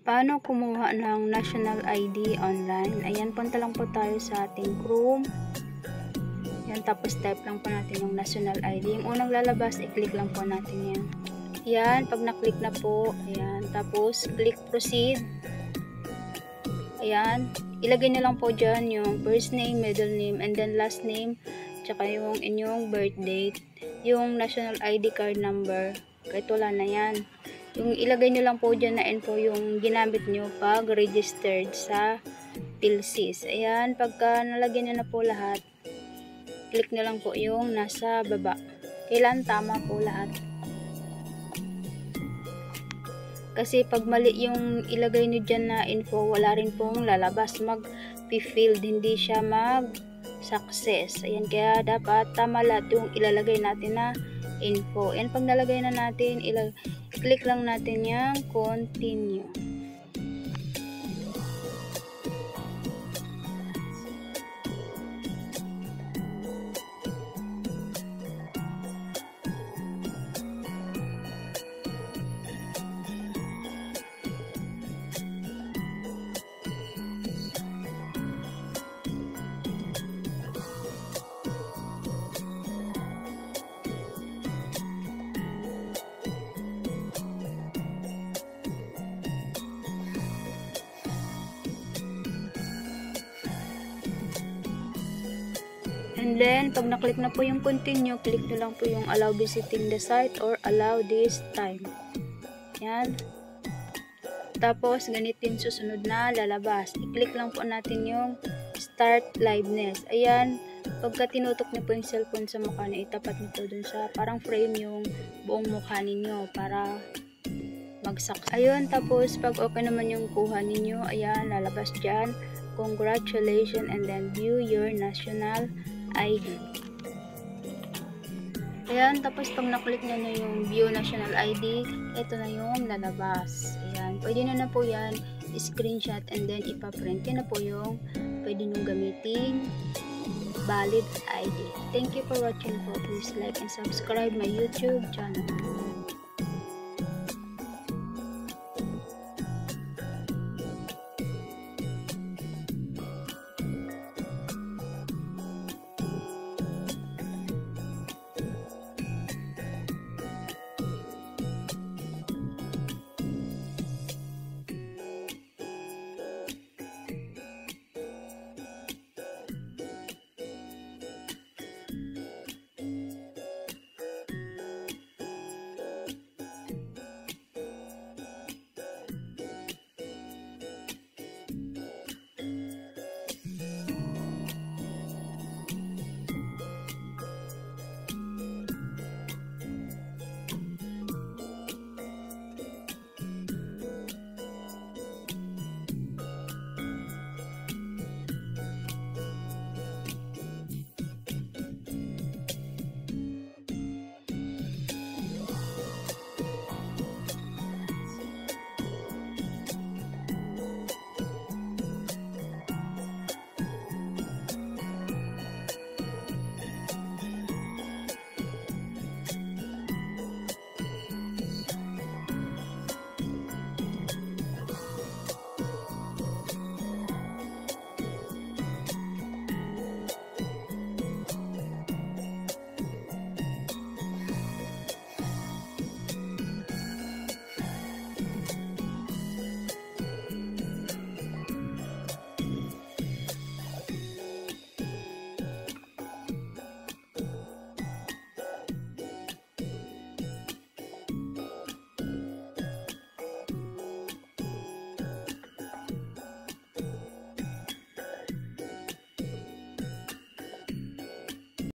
Paano kumuha ng national ID online? Ayan, punta lang po tayo sa ating Chrome. Yan, tapos type lang po natin yung national ID. Yung unang lalabas, i-click lang po natin yan. Yan, pag na-click na po, ayan, tapos click proceed. Ayan, ilagay nyo lang po dyan yung first name, middle name, and then last name, tsaka yung inyong birth date, yung national ID card number, kahit wala na yan. Yung ilagay nyo lang po dyan na info yung ginamit nyo pag registered sa PhilSys. Ayan, pagka nalagyan nyo na po lahat, click nyo lang po yung nasa baba. Kailan tama po lahat. Kasi pag mali yung ilagay nyo dyan na info, wala rin pong lalabas, mag-field, hindi siya mag-success. Ayan, kaya dapat tama lahat yung ilalagay natin na info. And pag nalagay na natin, click lang natin yung continue. And then, pag na-click na po yung continue, click nyo lang po yung allow visiting the site or allow this time. Yan. Tapos, ganito yung susunod na lalabas. I-click lang po natin yung start liveness. Ayan. Pagka tinutok nyo po yung cellphone sa mukha na, itapat nyo po dun sa parang frame yung buong mukha ninyo para magsak. Ayun. Tapos, pag okay naman yung kuha ninyo, ayan, lalabas dyan. Congratulations, and then view your national ID. Ayan, tapos pag na-click nyo na yung view national ID, ito na yung lalabas. Ayan, pwede nyo na po yan screenshot and then ipaprint. Yan na po yung pwede nyo gamitin valid ID. Thank you for watching po. Please like and subscribe my YouTube channel.